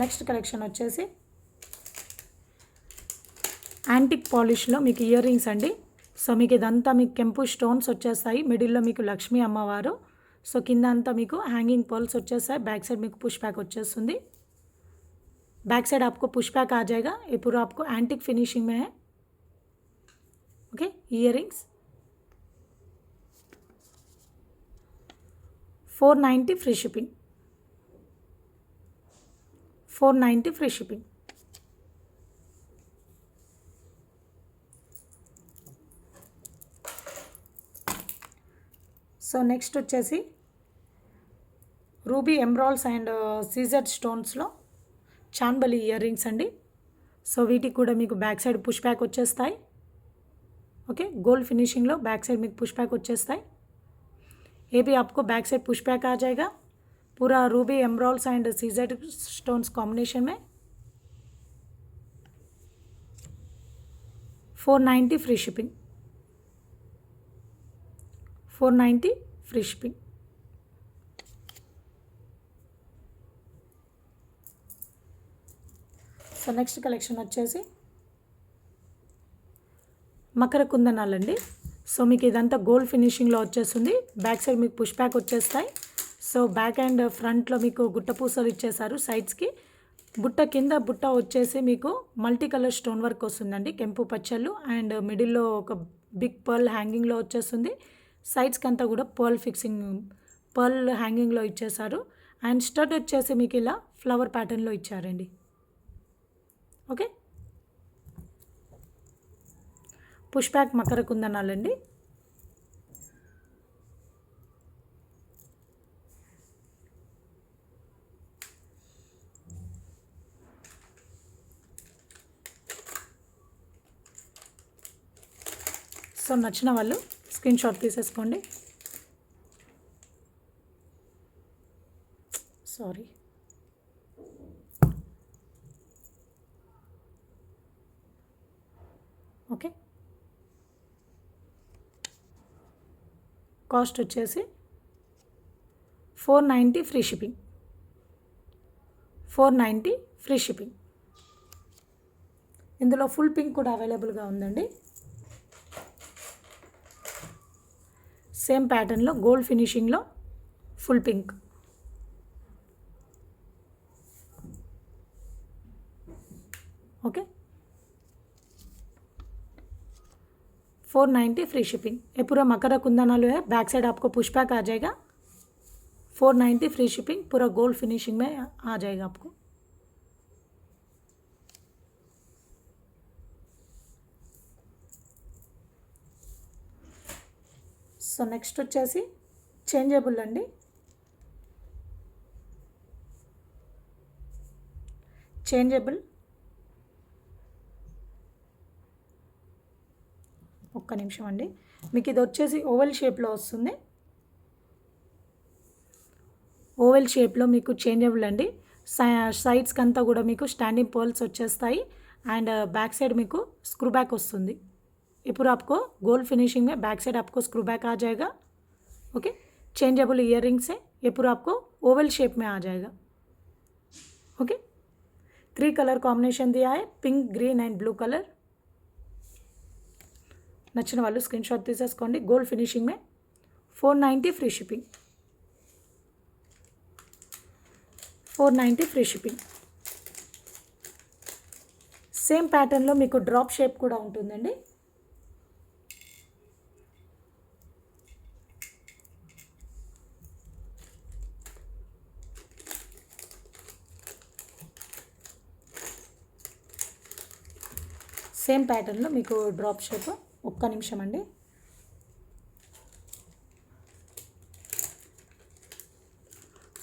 Next collection వచ్చేసి యాంటిక్ పాలిష్లో మీకు ఇయర్ రింగ్స్ అండి। సో మీకు ఇదంతా మీకు కెంపు స్టోన్స్ వచ్చేస్తాయి। మిడిల్లో మీకు లక్ష్మీ అమ్మవారు। సో కింద అంతా మీకు హ్యాంగింగ్ పర్ల్స్ వచ్చేస్తాయి। बैक साइड మీకు పుష్ బ్యాక్ వచ్చేస్తుంది। बैक साइड आपको पुश बैक आ जाएगा। ये पूरा आपको एंटिक फिनिशिंग में है। Okay, earrings 490 free shipping, 490 free shipping. So next వచ్చేసి రూబీ ఎమరాల్డ్స్ అండ్ సీజెడ్ స్టోన్స్లో చాన్బలి ఇయర్ రింగ్స్ అండి। సో వీటికి కూడా మీకు बैक साइड పుష్ బ్యాక్ వచ్చేస్తాయి। ओके, गोल्ड फिनिशिंग लो बैक साइड में पुश बैक వచ్చేస్తాయి। ये भी आपको बैक साइड पुश बैक आ जाएगा। पूरा Ruby emeralds and CZ stones combination में 490 free shipping, 490 free shipping. So next collection వచ్చేసి మకర కుందనాలండి। సో మీకు ఇదంతా గోల్డ్ ఫినిషింగ్లో వచ్చేస్తుంది। बैक साइड మీకు పుష్ బ్యాక్ వచ్చేస్తాయి। సో బ్యాక్ అండ్ ఫ్రంట్లో మీకు గుట్ట పూసలు ఇచ్చేసారు సైడ్స్కి। బుట్ట కింద బుట్ట వచ్చేసి మీకు మల్టీ కలర్ స్టోన్ వర్క్ వస్తుందండి, కెంపు పచ్చళ్ళు। అండ్ మిడిల్లో ఒక బిగ్ పర్ల్ హ్యాంగింగ్లో వచ్చేస్తుంది। సైడ్స్కి అంతా కూడా పర్ల్ హ్యాంగింగ్లో ఇచ్చేసారు। అండ్ స్టడ్ వచ్చేసి మీకు ఇలా ఫ్లవర్ ప్యాటర్న్లో ఇచ్చారండి। Okay, push back Makar కుందనాలండి। So నచ్చిన వాళ్ళు స్క్రీన్ షాట్ తీసేసుకోండి। Sorry, okay. కాస్ట్ వచ్చేసి 490 ఫ్రీ షిప్పింగ్, 490 ఫ్రీ షిప్పింగ్। ఇందులో ఫుల్ పింక్ కూడా అవైలబుల్గా ఉందండి। సేమ్ ప్యాటర్న్లో గోల్డ్ ఫినిషింగ్లో full pink. Okay, 490 free shipping. ये पूरा मकर कुंदनालू है। बैक साइड आपको पुश बैक आ जाएगा। 490 फ्री शिपिंग, पूरा गोल्ड फिनिशिंग में आ जाएगा आपको। సో నెక్స్ట్ వచ్చేసి చేంజబుల్ అండి। చేంజబుల్ ఒక్క నిమిషం అండి, మీకు ఇది వచ్చేసి ఓవెల్ షేప్లో వస్తుంది। ఓవెల్ షేప్లో మీకు చేంజబుల్ అండి। సైడ్స్కి అంతా కూడా మీకు స్టాండింగ్ పర్ల్స్ వచ్చేస్తాయి। అండ్ बैक साइड మీకు स्क्रू बैक వస్తుంది। ఇప్పుడు आपको गोल्ड फिनिशिंग में बैक साइड आपको स्क्रू बैक आ जाएगा। ओके, चेंजेबल इयर रिंग्स है। ये पूरा आपको ओवल शेप में आ जाएगा। ओके, 3 कलर कॉम्बिनेशन दिया है, pink, green and blue colour. నచ్చిన వాళ్ళు స్క్రీన్ షాట్ తీసేసుకోండి. గోల్డ్ ఫినిషింగ్ మే 490 free shipping, 490 free shipping. Same ప్యాటర్న్లో మీకు డ్రాప్ షేప్ కూడా ఉంటుందండి. సేమ్ ప్యాటర్న్లో మీకు డ్రాప్ షేప్. ఒక్క నిమిషం అండి.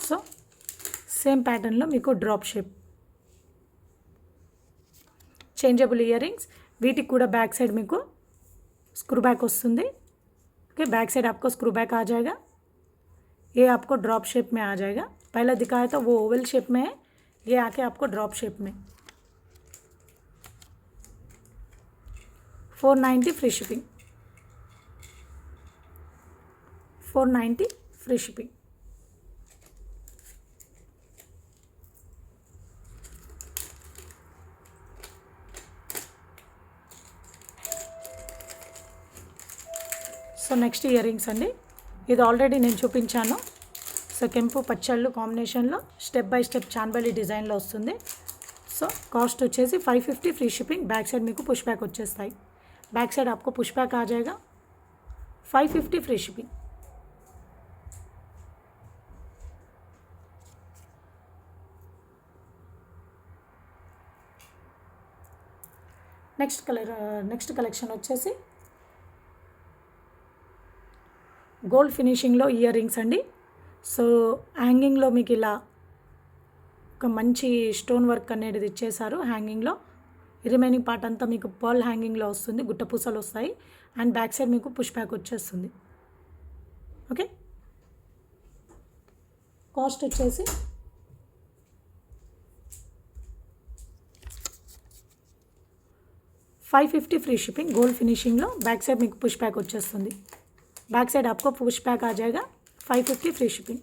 సో సేమ్ ప్యాటర్న్లో మీకు drop shape, changeable ear rings. వీటికి కూడా बैक साइड మీకు स्क्रू बैक వస్తుంది. ओके, बैक साइड आपको स्क्रू बैक आ जाएगा. ये आपको ड्रॉप शेप में आ जाएगा. पहले दिखाया था वो ओवल शेप में है, ये आके आपको ड्रॉप शेप में. 490 free shipping, 490 free shipping. So next year rings అండి. ఇది ఆల్రెడీ నేను చూపించాను. సో కెంపు పచ్చళ్ళు కాంబినేషన్లో స్టెప్ బై స్టెప్ చాన్బలి డిజైన్లో వస్తుంది. సో కాస్ట్ వచ్చేసి 550 फ्री शिपिंग. बैक साइड మీకు పుష్ బ్యాక్ వచ్చేస్తాయి. बैक साइड आपको पुश बैक आ जाएगा. 550 फ्री शिपिंग. నెక్స్ట్ కలెక్షన్ వచ్చేసి గోల్డ్ ఫినిషింగ్లో ఇయర్ రింగ్స్ అండి. సో హ్యాంగింగ్లో మీకు ఇలా ఒక మంచి స్టోన్ వర్క్ అనేది ఇచ్చేసారు. హ్యాంగింగ్లో రిమైనింగ్ పార్ట్ అంతా మీకు పర్ల్ హ్యాంగింగ్లో వస్తుంది. గుట్ట పూసలు వస్తాయి. అండ్ బ్యాక్ సైడ్ మీకు పుష్ బ్యాక్ వచ్చేస్తుంది. ఓకే, కాస్ట్ వచ్చేసి $550 फ्री शिपिंग. गोल्ड फिनिशिंग लो बैक साइड మీకు పుష్ బ్యాక్ వచ్చేస్తుంది. बैक साइड आपको पुश बैक आ जाएगा. 550 फ्री शिपिंग.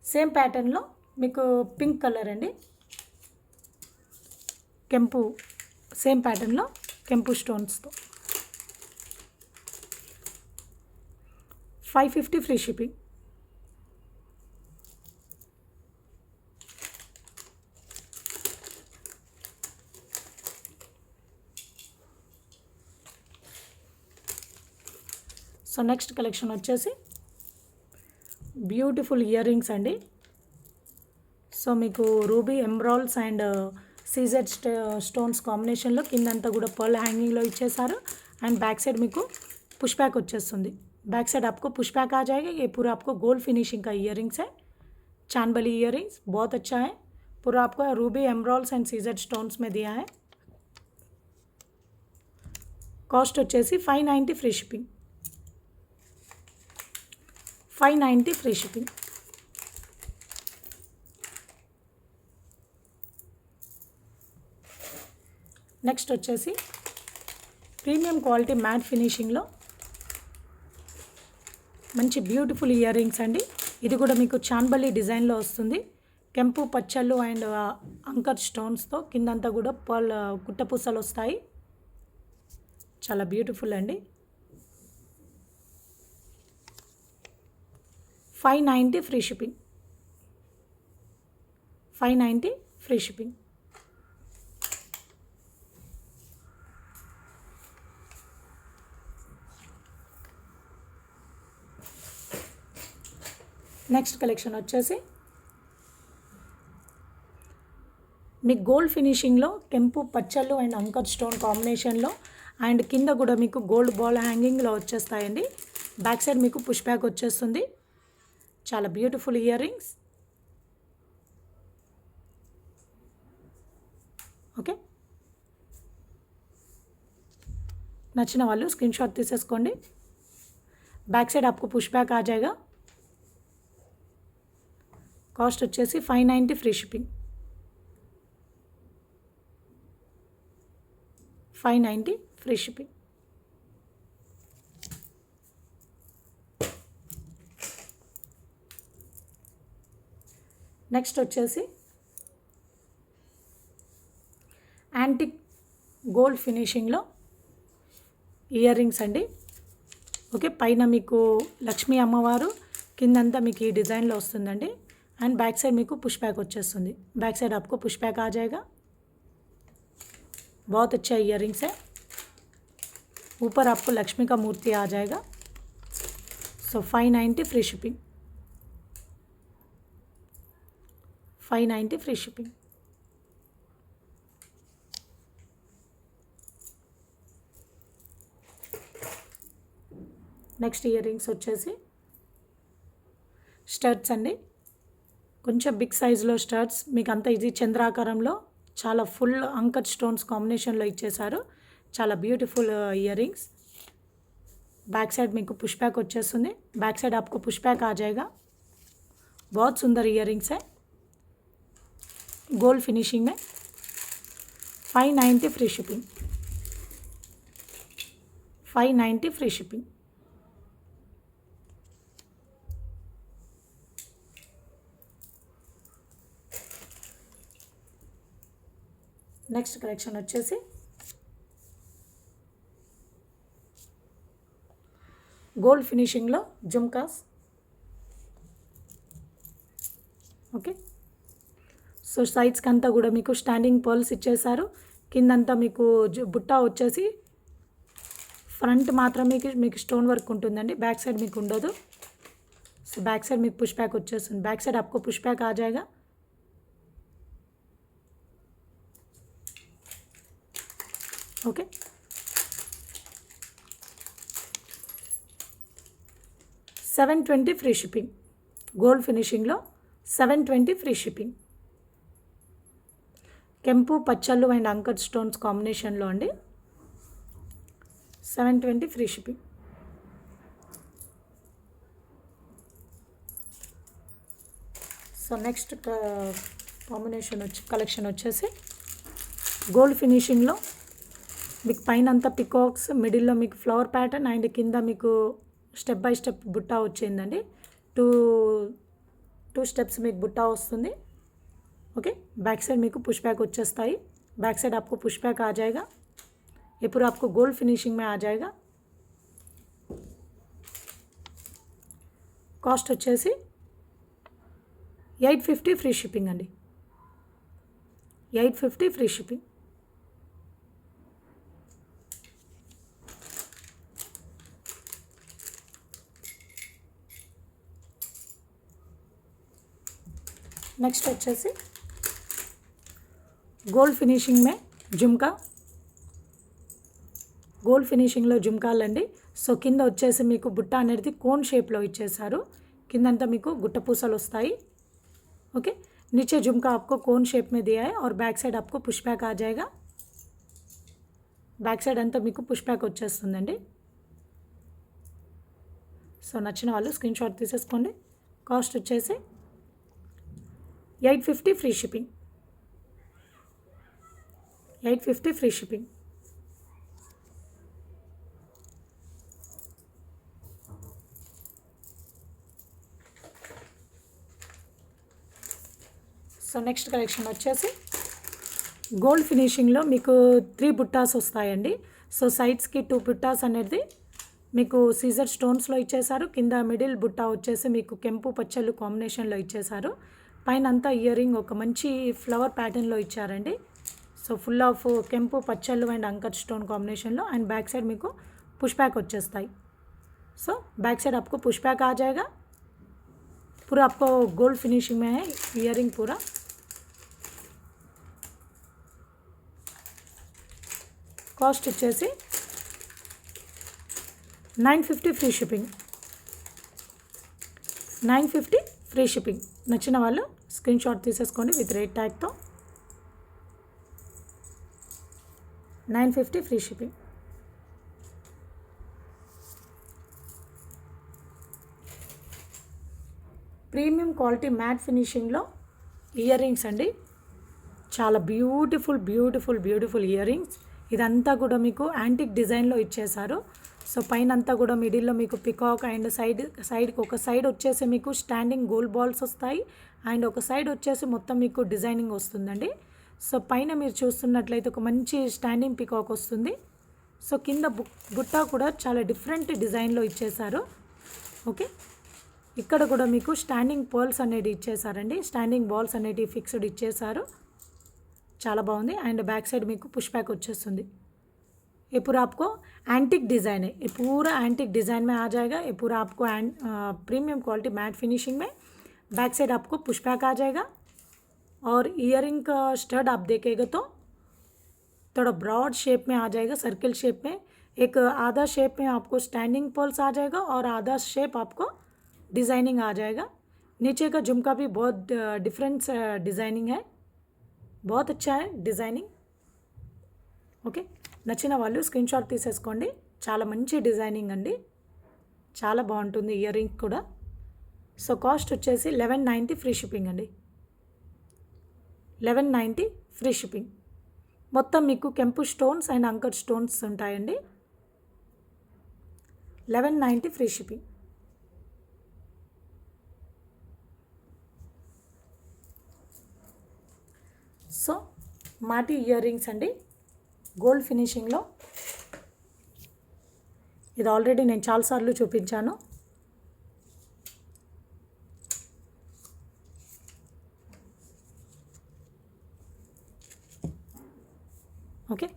సేమ్ ప్యాటర్న్లో మీకు పింక్ కలర్ అండి. కెంపు సేమ్ ప్యాటర్న్లో కెంపు స్టోన్స్తో 550 free shipping. So next collection వచ్చేసి బ్యూటిఫుల్ ఇయర్ రింగ్స్ అండి. సో మీకు ruby emeralds and CZ stones కాంబినేషన్లో కిందంతా కూడా పర్ల్ హ్యాంగింగ్లో ఇచ్చేసారు. అండ్ बैक साइड మీకు पुश बैक వచ్చేస్తుంది. बैक साइड आपको पुश बैक आ जाएगा. ये पूरा आपको गोल्ड फिनिशिंग का इयर रिंग्स है. चांदबली इयर रिंग्स बहुत अच्छा है. पूरा आपको Ruby emeralds and CZ stones में दिया है. कॉस्ट వచ్చేసి 590 free shipping. 590 free shipping. Next వచ్చేసి ప్రీమియం క్వాలిటీ మ్యాట్ ఫినిషింగ్లో మంచి బ్యూటిఫుల్ ఇయర్ రింగ్స్ అండి. ఇది కూడా మీకు చాన్బలి డిజైన్లో వస్తుంది. కెంపు పచ్చళ్ళు అండ్ అంకర్ స్టోన్స్తో కిందంతా కూడా పర్ల్ గుట్టపూసలు వస్తాయి. చాలా బ్యూటిఫుల్ అండి. 590 free shipping. 590 free shipping. Next collection వచ్చేసి మీకు గోల్డ్ ఫినిషింగ్లో కెంపు పచ్చళ్ళు అండ్ అంకర్ స్టోన్ కాంబినేషన్లో అండ్ కింద కూడా మీకు గోల్డ్ బాల్ హ్యాంగింగ్లో వచ్చేస్తాయండి. బ్యాక్ సైడ్ మీకు పుష్ బ్యాక్ వచ్చేస్తుంది. చాలా బ్యూటిఫుల్ ఇయర్ రింగ్స్. ఓకే, నచ్చిన వాళ్ళు స్క్రీన్ షాట్ తీసేసుకోండి. బ్యాక్ సైడ్ आपको పుష్ బ్యాక్ आ जाएगा. కాస్ట్ వచ్చేసి 590 free shipping. 590 free shipping. Next వచ్చేసి యాంటిక్ గోల్డ్ ఫినిషింగ్లో ఇయర్ రింగ్స్ అండి. ఓకే, పైన మీకు లక్ష్మీ అమ్మవారు, కిందంతా మీకు ఈ డిज़ाइनలో వస్తుందండి. एंड बैक साइड मेरे को पुश बैक వచ్చేస్తుంది. बैक साइड आपको पुश बैक आ जाएगा. बहुत अच्छा ईयर रिंग्स है. ऊपर आपको लक्ष्मी का मूर्ति आ जाएगा. सो 590 free shipping. 590 free shipping. Next ear rings వచ్చేసి స్టడ్స్ అండి. కొంచెం బిగ్ సైజులో స్టడ్స్ మీకు అంతా ఇది చంద్రాకారంలో చాలా ఫుల్ అంకట్ స్టోన్స్ కాంబినేషన్లో ఇచ్చేసారు. చాలా beautiful year rings. Back side మీకు పుష్ బ్యాక్ వచ్చేస్తుంది. बैक साइड आपको पुश बैक आ जाएगा. बहुत सुंदर इयर रिंग्स है गोल्ड फिनिशिंग में. 590 free shipping. 590 free shipping. Next collection వచ్చేసి గోల్డ్ ఫినిషింగ్లో జుమ్కాస్. ఓకే, సో సైడ్స్కి అంతా కూడా మీకు స్టాండింగ్ పర్ల్స్ ఇచ్చేసారు. కిందంతా మీకు బుట్టా వచ్చేసి ఫ్రంట్ మాత్రమే మీకు స్టోన్ వర్క్ ఉంటుందండి. బ్యాక్ సైడ్ మీకు ఉండదు. సో బ్యాక్ సైడ్ మీకు పుష్ బ్యాక్ వచ్చేస్తుంది. बैक साइड आपको पुश बैक आ जाएगा. Okay, 720 free shipping. Gold finishing लो 720 फ्री शिपिंग. కెంపు పచ్చళ్ళు అండ్ అంకర్ స్టోన్స్ కాంబినేషన్లో అండి. 720 free shipping. So next combination collection వచ్చేసి గోల్డ్ ఫినిషింగ్లో మీకు పైన అంతా పికాక్స్, మిడిల్లో మీకు ఫ్లవర్ ప్యాటర్న్ అండ్ కింద మీకు స్టెప్ బై స్టెప్ బుట్టా వచ్చిందండి. టూ స్టెప్స్ మీకు బుట్టా వస్తుంది. ओके, बैक साइड मेरे को पुश बैक వచ్చేస్తాయి. बैक साइड आपको पुश बैक आ जाएगा. ये पूरा आपको गोल्ड फिनिशिंग में आ जाएगा. కాస్ట్ వచ్చేసి 850 ఫ్రీ షిప్పింగ్ అండి. 850 ఫ్రీ షిప్పింగ్. నెక్స్ట్ వచ్చేసి గోల్డ్ ఫినిషింగ్ మే జుమ్కా. గోల్డ్ ఫినిషింగ్లో జుమ్కాలండి. సో కింద వచ్చేసి మీకు బుట్ట అనేది కోన్ షేప్లో ఇచ్చేసారు. కిందంతా మీకు గుట్టపూసలు వస్తాయి. ओके, नीचे झुमका आपको कोन शेप में दिया है और बैक साइड आपको पुश बैक आ जाएगा. बैक साइड అంతా మీకు పుష్ బ్యాక్ వచ్చేస్తుందండి. సో నచ్చిన వాళ్ళు స్క్రీన్ షాట్ తీసేసుకోండి. కాస్ట్ వచ్చేసి 850 free shipping. 850 free shipping. So next collection వచ్చేసి గోల్డ్ ఫినిషింగ్లో మీకు 3 బుట్టాస్ వస్తాయండి. సో సైడ్స్కి 2 బుట్టాస్ అనేది మీకు సీజర్ స్టోన్స్లో ఇచ్చేసారు. కింద మిడిల్ బుట్టా వచ్చేసి మీకు కెంపు పచ్చళ్ళు కాంబినేషన్లో ఇచ్చేసారు. పైన అంతా ఇయర్ రింగ్ ఒక మంచి ఫ్లవర్ ప్యాటర్న్లో ఇచ్చారండి. సో ఫుల్ ఆఫ్ కెంపు పచ్చళ్ళు అండ్ అంకర్ స్టోన్ కాంబినేషన్లో అండ్ बैक साइड మీకు పుష్ బ్యాక్ వచ్చేస్తాయి. సో बैक साइड आपको पुश बैक आ जाएगा. पूरा आपको गोल्ड फिनिशिंग में है इयर रिंग पूरा. కాస్ట్ వచ్చేసి 950 ఫ్రీ షిప్పింగ్. 950 free shipping. నచ్చిన వాళ్ళు స్క్రీన్ షాట్ తీసేసుకోండి విత్ రేట్ ట్యాగ్తో. 950 free shipping. Premium quality matte ఫినిషింగ్లో ఇయర్ రింగ్స్ అండి. చాలా beautiful beautiful beautiful ear rings. ఇదంతా కూడా మీకు యాంటిక్ డిజైన్లో ఇచ్చేసారు. సో పైన అంతా కూడా మిడిల్లో మీకు పికాక్ అండ్ సైడ్కి ఒక సైడ్ వచ్చేసి మీకు స్టాండింగ్ గోల్డ్ బాల్స్ వస్తాయి అండ్ ఒక సైడ్ వచ్చేసి మొత్తం మీకు డిజైనింగ్ వస్తుందండి. సో పైన మీరు చూస్తున్నట్లయితే ఒక మంచి స్టాండింగ్ పికాక్ వస్తుంది. సో కింద బుట్ట కూడా చాలా డిఫరెంట్ డిజైన్లో ఇచ్చేసారు. ఓకే, ఇక్కడ కూడా మీకు స్టాండింగ్ పర్ల్స్ అనేది ఇచ్చేసారండి, స్టాండింగ్ బాల్స్ అనేవి ఫిక్స్డ్ ఇచ్చేసారు. చాలా బాగుంది. అండ్ బ్యాక్ సైడ్ మీకు పుష్ బ్యాక్ వచ్చేస్తుంది. ये पूरा आपको एंटिक डिज़ाइन है, ये पूरा एंटिक डिज़ाइन में आ जाएगा. ये पूरा आपको प्रीमियम क्वालिटी मैट फिनिशिंग में. बैक साइड आपको पुश बैक आ जाएगा और ईयरिंग का स्टड आप देखेगा तो थोड़ा ब्रॉड शेप में आ जाएगा, सर्किल शेप में. एक आधा शेप में आपको स्टैंडिंग पर्ल्स आ जाएगा और आधा शेप आपको डिज़ाइनिंग आ जाएगा. नीचे का झुमका भी बहुत डिफरेंट डिज़ाइनिंग है, बहुत अच्छा है डिज़ाइनिंग. ఓకే, నచ్చిన వాళ్ళు స్క్రీన్ షాట్ తీసేసుకోండి. చాలా మంచి డిజైనింగ్ అండి, చాలా బాగుంటుంది ఇయర్ రింగ్ కూడా. సో కాస్ట్ వచ్చేసి 1190 ఫ్రీ షిప్పింగ్ అండి. 1190 ఫ్రీ షిప్పింగ్. మొత్తం మీకు కెంపు స్టోన్స్ అండ్ అంకర్ స్టోన్స్ ఉంటాయండి. 1190 ఫ్రీ షిప్పింగ్. సో మాటి ఇయర్ రింగ్స్ అండి, గోల్డ్ ఫినిషింగ్లో. ఇది ఆల్రెడీ నేను చాలాసార్లు చూపించాను. ఓకే,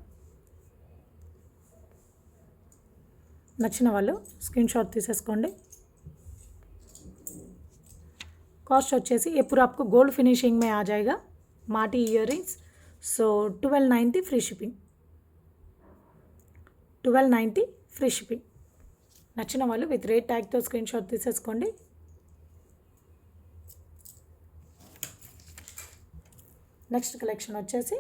నచ్చిన వాళ్ళు స్క్రీన్ షాట్ తీసేసుకోండి. కాస్ట్ వచ్చేసి ఎప్పుడు आपको गोल्ड फिनिशिंग में आ जाएगा माटी इयर रिंग्स. सो 1290 फ्री शिपिंग. 1290 free shipping. నచ్చిన వాళ్ళు విత్ రేట్ ట్యాగ్తో స్క్రీన్ షాట్ తీసేసుకోండి. నెక్స్ట్ కలెక్షన్ వచ్చేసి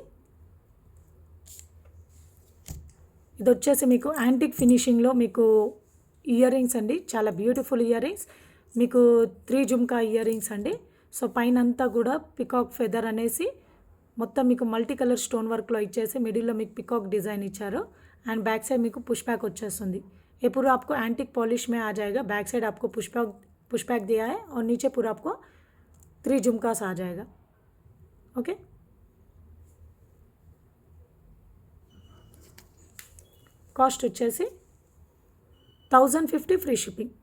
ఇది వచ్చేసి మీకు యాంటిక్ ఫినిషింగ్లో మీకు ఇయర్ రింగ్స్ అండి, చాలా బ్యూటిఫుల్ ఇయర్ రింగ్స్. మీకు 3 జుమ్కా ఇయర్ రింగ్స్ అండి. సో పైన అంతా కూడా పికాక్ ఫెదర్ అనేసి మొత్తం మీకు మల్టీ కలర్ స్టోన్ వర్క్లో ఇచ్చేసి మిడిల్లో మీకు పికాక్ డిज़ाइन ఇచ్చారు. एंड बैक साइड మీకు पुश बैक వచ్చేస్తుంది. ये पूरा आपको एंटिक पॉलिश में आ जाएगा. बैक साइड आपको पुश बैक दिया है और नीचे पूरा आपको 3 झुमकास आ जाएगा. ओके, కాస్ట్ వచ్చేసి 1050 ఫ్రీ షిప్పింగ్.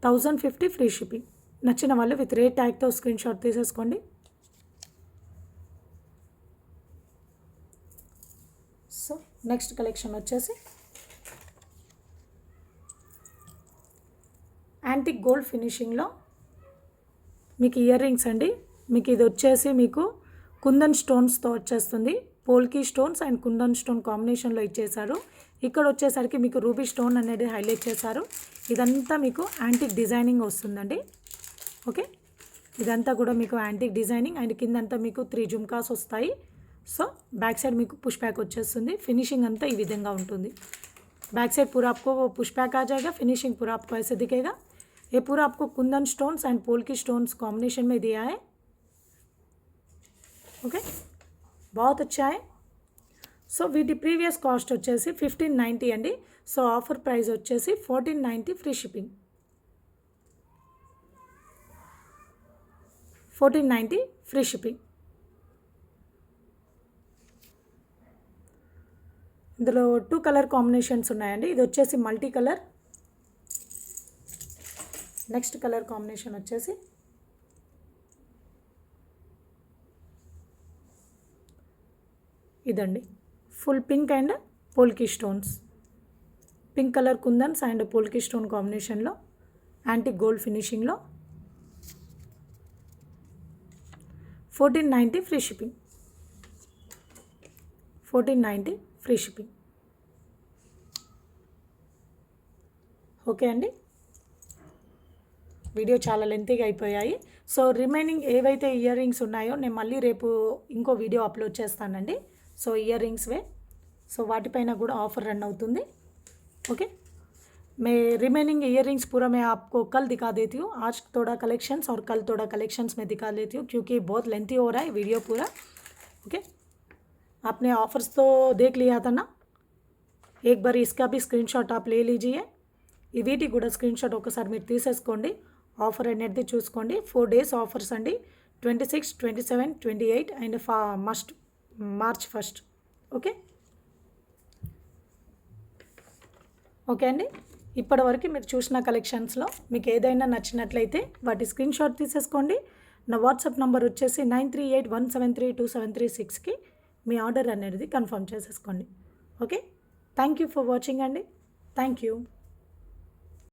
1050 free shipping. నచ్చిన వాళ్ళు విత్ రేట్ ట్యాగ్తో స్క్రీన్ షాట్ తీసేసుకోండి. సో నెక్స్ట్ కలెక్షన్ వచ్చేసి యాంటిక్ గోల్డ్ ఫినిషింగ్లో మీకు ఇయర్ రింగ్స్ అండి. మీకు ఇది వచ్చేసి మీకు కుందన్ స్టోన్స్తో వచ్చేస్తుంది. Polki stones and kundan stone కాంబినేషన్లో ఇచ్చేసారు. ఇక్కడ వచ్చేసరికి మీకు రూబీ స్టోన్ అనేది హైలైట్ చేశారు. ఇదంతా మీకు యాంటిక్ డిజైనింగ్ వస్తుందండి. ఓకే, ఇదంతా కూడా మీకు యాంటిక్ డిజైనింగ్ అండ్ కిందంతా మీకు 3 జుమ్కాస్ వస్తాయి. సో बैक साइड మీకు పుష్ బ్యాక్ వచ్చేస్తుంది. ఫినిషింగ్ అంతా ఈ విధంగా ఉంటుంది. बैक साइड पूरा आपको पुश बैक आ जाएगा. फिनिशिंग पूरा आपको ऐसे दिखेगा. ये पूरा आपको Kundan stones and polki stones combination में दिया है. ओके, बहुत अच्छा है. సో వీటి ప్రీవియస్ కాస్ట్ వచ్చేసి 1590 అండి. సో ఆఫర్ ప్రైస్ వచ్చేసి 1490 ఫ్రీ షిప్పింగ్. 1490 free shipping. ఇందులో 2 కలర్ కాంబినేషన్స్ ఉన్నాయండి. ఇది వచ్చేసి multi colour. Next colour combination వచ్చేసి ఇదండి, full pink and polki stones. Pink colour kundans and polki stone కాంబినేషన్లో యాంటిక్ గోల్డ్ ఫినిషింగ్లో 1490 free shipping. 1490 free shipping. Okay అండి, వీడియో చాలా లెంతీగా అయిపోయాయి. సో రిమైనింగ్ ఏవైతే ఇయర్ రింగ్స్ ఉన్నాయో నేను మళ్ళీ రేపు ఇంకో వీడియో అప్లోడ్ చేస్తానండి. సో ఇయర్ రింగ్స్వే, సో వాటిపైన కూడా ఆఫర్ రన్ అవుతుంది. ओके, मैं रिमेनिंग इयर रिंग्स पूरा मैं आपको कल दिखा देती हूँ. आज थोड़ा कलेक्शंस और कल थोड़ा कलेक्शंस में दिखा देती हूँ क्योंकि बहुत लेंथी हो रहा है वीडियो पूरा. ओके, आपने ऑफर्स तो देख लिया था ना. एक बार इसका भी स्क्रीनషాట్ आप ले लीजिए. ఈ వీటికి కూడా స్క్రీన్షాట్ ఒకసారి మీరు తీసేసుకోండి. ఆఫర్ అనేది చూసుకోండి. 4 days ఆఫర్స్ అండి. 26, 27, 28 అండ్ మార్చ్ 1. ఓకే ఓకే అండి. ఇప్పటివరకు మీరు చూసిన కలెక్షన్స్లో మీకు ఏదైనా నచ్చినట్లయితే వాటి స్క్రీన్షాట్ తీసేసుకోండి. నా వాట్సాప్ నంబర్ వచ్చేసి 9381732736కి మీ ఆర్డర్ అనేది కన్ఫర్మ్ చేసేసుకోండి. Okay, thank you for watching అండి. Thank you.